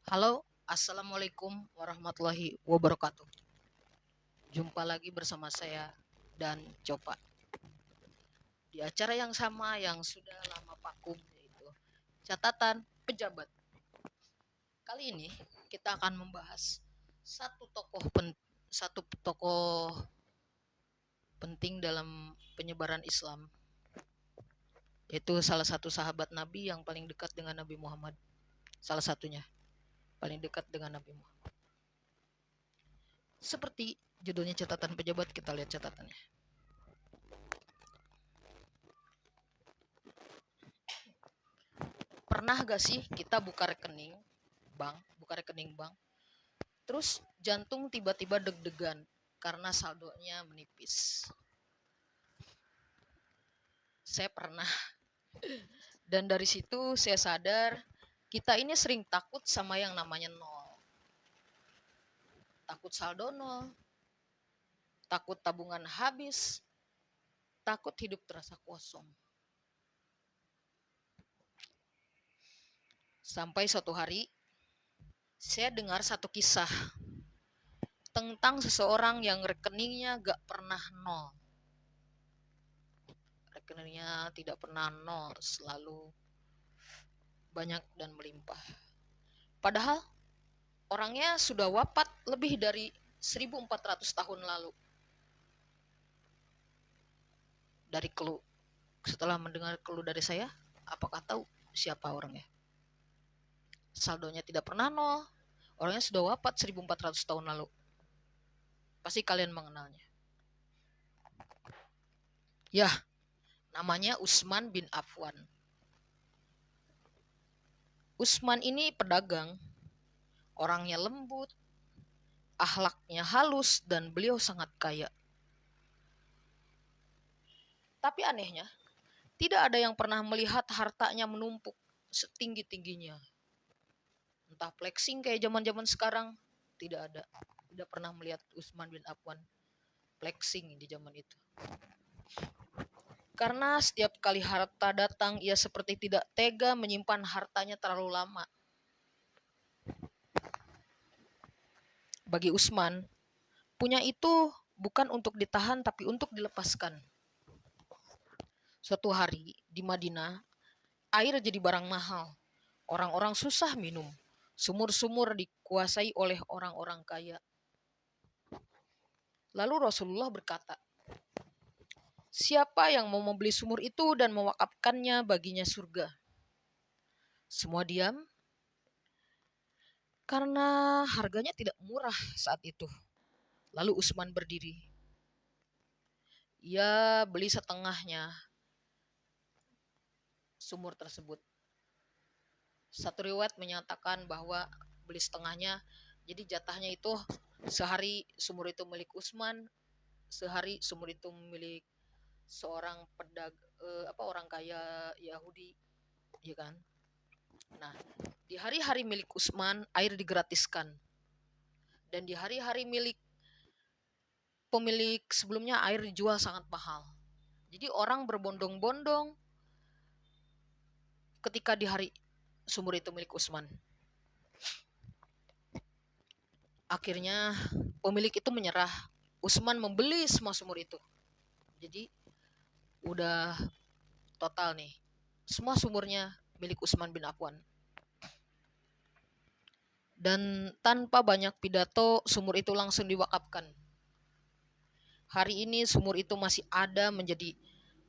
Halo, assalamualaikum warahmatullahi wabarakatuh. Jumpa lagi bersama saya dan Copa di acara yang sama yang sudah lama vakum, yaitu catatan pejabat. Kali ini kita akan membahas satu tokoh penting dalam penyebaran Islam, yaitu salah satu sahabat Nabi yang paling dekat dengan Nabi Muhammad. Salah satunya paling dekat dengan Nabi Muhammad. Seperti judulnya catatan pejabat, kita lihat catatannya. Pernah gak sih kita buka rekening bank, terus jantung tiba-tiba deg-degan karena saldonya menipis? Saya pernah. Dan dari situ saya sadar kita ini sering takut sama yang namanya nol. Takut saldo nol, takut tabungan habis, takut hidup terasa kosong. Sampai suatu hari saya dengar satu kisah tentang seseorang yang rekeningnya gak pernah nol. Rekeningnya tidak pernah nol, selalu banyak dan melimpah. Padahal orangnya sudah wafat lebih dari 1400 tahun lalu. Setelah mendengar keluh dari saya, apakah tahu siapa orangnya? Saldonya tidak pernah nol. Orangnya sudah wafat 1400 tahun lalu. Pasti kalian mengenalnya. Ya, namanya Utsman bin Affan. Utsman ini pedagang, orangnya lembut, akhlaknya halus, dan beliau sangat kaya. Tapi anehnya, tidak ada yang pernah melihat hartanya menumpuk setinggi-tingginya. Entah flexing kayak zaman-zaman sekarang, tidak ada. Tidak pernah melihat Utsman bin Affan flexing di zaman itu. Karena setiap kali harta datang, ia seperti tidak tega menyimpan hartanya terlalu lama. Bagi Utsman, punya itu bukan untuk ditahan tapi untuk dilepaskan. Suatu hari di Madinah, air jadi barang mahal. Orang-orang susah minum. Sumur-sumur dikuasai oleh orang-orang kaya. Lalu Rasulullah berkata, siapa yang mau membeli sumur itu dan mewakafkannya baginya surga? Semua diam karena harganya tidak murah saat itu. Lalu Utsman berdiri. Ia beli setengahnya sumur tersebut. Satu riwayat menyatakan bahwa beli setengahnya, jadi jatahnya itu sehari sumur itu milik Utsman, sehari sumur itu milik seorang orang kaya Yahudi, ya kan? Nah, di hari-hari milik Utsman air digratiskan, dan di hari-hari milik pemilik sebelumnya air dijual sangat mahal. Jadi orang berbondong-bondong ketika di hari sumur itu milik Utsman. Akhirnya pemilik itu menyerah. Utsman membeli semua sumur itu. Jadi udah total nih. Semua sumurnya milik Utsman bin Affan. Dan tanpa banyak pidato, sumur itu langsung diwakafkan. Hari ini sumur itu masih ada menjadi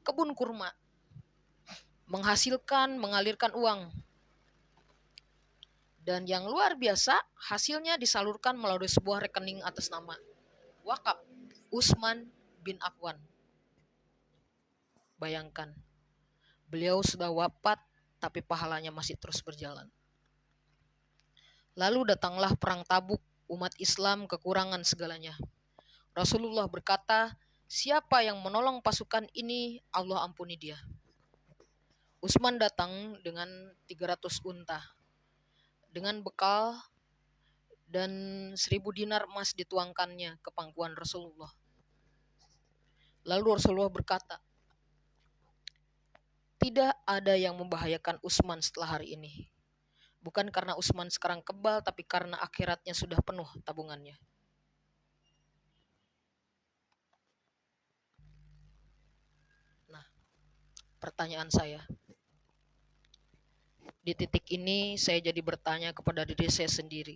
kebun kurma, mengalirkan uang. Dan yang luar biasa, hasilnya disalurkan melalui sebuah rekening atas nama wakaf Utsman bin Affan. Bayangkan, beliau sudah wafat tapi pahalanya masih terus berjalan. Lalu datanglah perang Tabuk, umat Islam kekurangan segalanya. Rasulullah berkata, siapa yang menolong pasukan ini, Allah ampuni dia. Utsman datang dengan 300 unta. Dengan bekal dan 1000 dinar emas dituangkannya ke pangkuan Rasulullah. Lalu Rasulullah berkata, tidak ada yang membahayakan Utsman setelah hari ini. Bukan karena Usman sekarang kebal, tapi karena akhiratnya sudah penuh tabungannya. Nah, pertanyaan saya, di titik ini saya jadi bertanya kepada diri saya sendiri.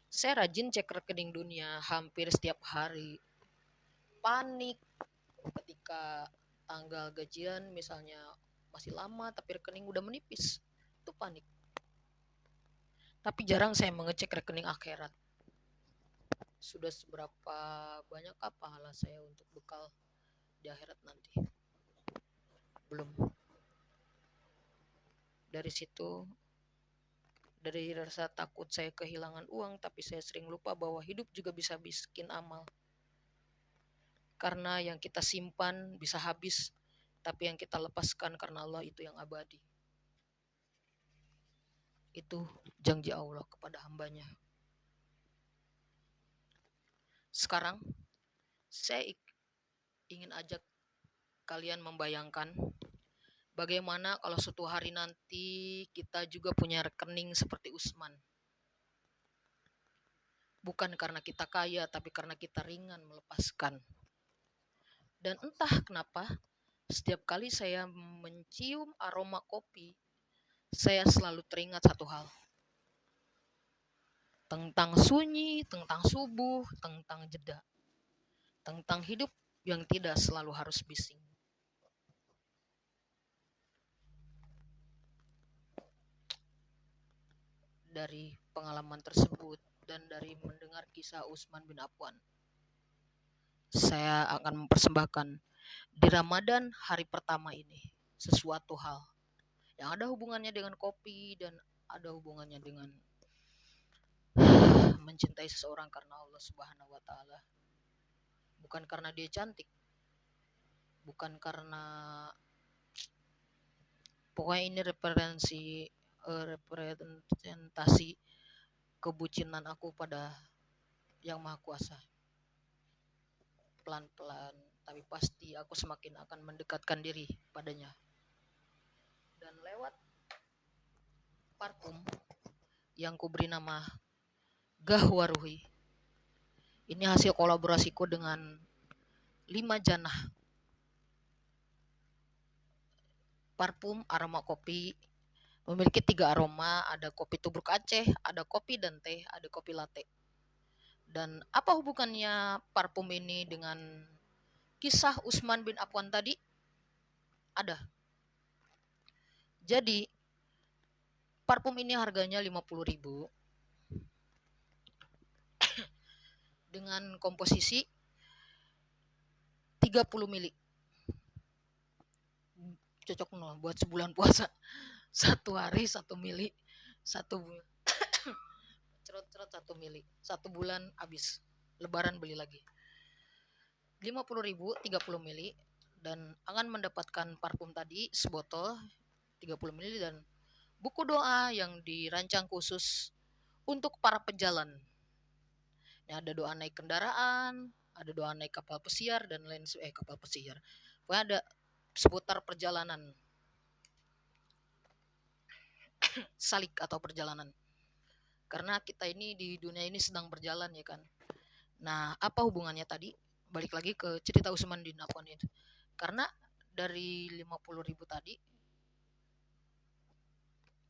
Saya rajin cek rekening dunia hampir setiap hari. Panik ketika tanggal gajian misalnya masih lama tapi rekening udah menipis. Itu panik. Tapi jarang saya mengecek rekening akhirat. Sudah seberapa banyakkah pahala saya untuk bekal di akhirat nanti? Belum. Dari situ, dari rasa takut saya kehilangan uang, tapi saya sering lupa bahwa hidup juga bisa bikin amal. Karena yang kita simpan bisa habis, tapi yang kita lepaskan karena Allah itu yang abadi. Itu janji Allah kepada hambanya. Sekarang saya ingin ajak kalian membayangkan bagaimana kalau suatu hari nanti kita juga punya rekening seperti Usman. Bukan karena kita kaya, tapi karena kita ringan melepaskan. Dan entah kenapa, setiap kali saya mencium aroma kopi, saya selalu teringat satu hal. Tentang sunyi, tentang subuh, tentang jeda. Tentang hidup yang tidak selalu harus bising. Dari pengalaman tersebut dan dari mendengar kisah Utsman bin Affan, saya akan mempersembahkan di Ramadan hari pertama ini sesuatu hal yang ada hubungannya dengan kopi dan ada hubungannya dengan mencintai seseorang karena Allah Subhanahu wa taala. Bukan karena dia cantik, bukan karena pokoknya ini representasi kebucinan aku pada Yang Maha Kuasa. Pelan-pelan tapi pasti aku semakin akan mendekatkan diri padanya. Dan lewat parfum yang kuberi nama Gahwaruhi. Ini hasil kolaborasiku dengan 5 janah parfum aroma kopi. Memiliki 3 aroma, ada kopi tubruk Aceh, ada kopi dan teh, ada kopi latte. Dan apa hubungannya parfum ini dengan kisah Utsman bin Affan tadi? Ada. Jadi parfum ini harganya 50.000 dengan komposisi 30 mili. Cocok no buat sebulan puasa. 1 hari 1 mili, 1 mili. 1 bulan habis. Lebaran beli lagi. 50.000 30 mili dan akan mendapatkan parfum tadi sebotol 30 mili dan buku doa yang dirancang khusus untuk para pejalan. Ya, ada doa naik kendaraan, ada doa naik kapal pesiar dan lain kapal pesiar. Pokoknya ada seputar perjalanan. Salik atau perjalanan. Karena kita ini di dunia ini sedang berjalan ya kan. Nah, apa hubungannya tadi? Balik lagi ke cerita Utsman bin Affan itu. Karena dari 50.000 tadi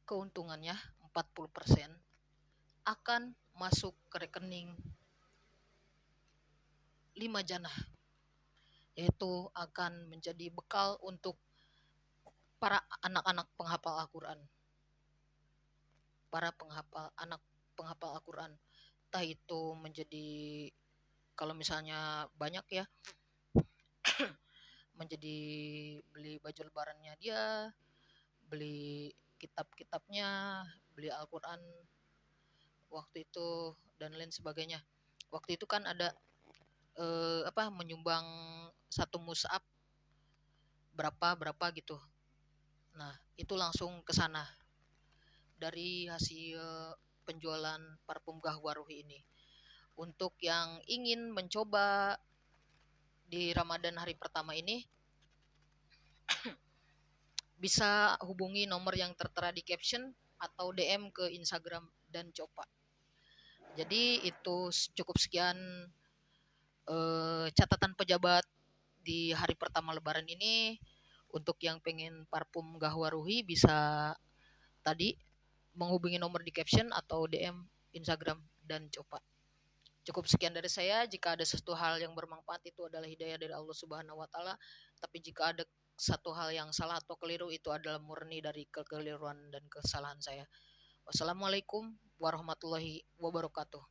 keuntungannya 40% akan masuk ke rekening 5 janah. Yaitu akan menjadi bekal untuk para anak-anak penghafal Al-Quran. Para anak penghafal Al-Quran. Entah itu menjadi, kalau misalnya banyak ya, menjadi beli baju lebarannya dia, beli kitab-kitabnya, beli Al-Quran waktu itu dan lain sebagainya. Waktu itu kan ada menyumbang satu mushaf berapa gitu. Nah, itu langsung ke sana dari hasil penjualan parfum Gahwaruhi ini. Untuk yang ingin mencoba di Ramadan hari pertama ini, bisa hubungi nomor yang tertera di caption atau DM ke Instagram dan Copa. Jadi itu cukup sekian catatan pejabat di hari pertama Lebaran ini. Untuk yang pengen parfum Gahwa Ruhi bisa tadi menghubungi nomor di caption atau DM Instagram dan Copa. Cukup sekian dari saya. Jika ada sesuatu hal yang bermanfaat itu adalah hidayah dari Allah Subhanahu wa taala. Tapi jika ada satu hal yang salah atau keliru itu adalah murni dari kekeliruan dan kesalahan saya. Wassalamualaikum warahmatullahi wabarakatuh.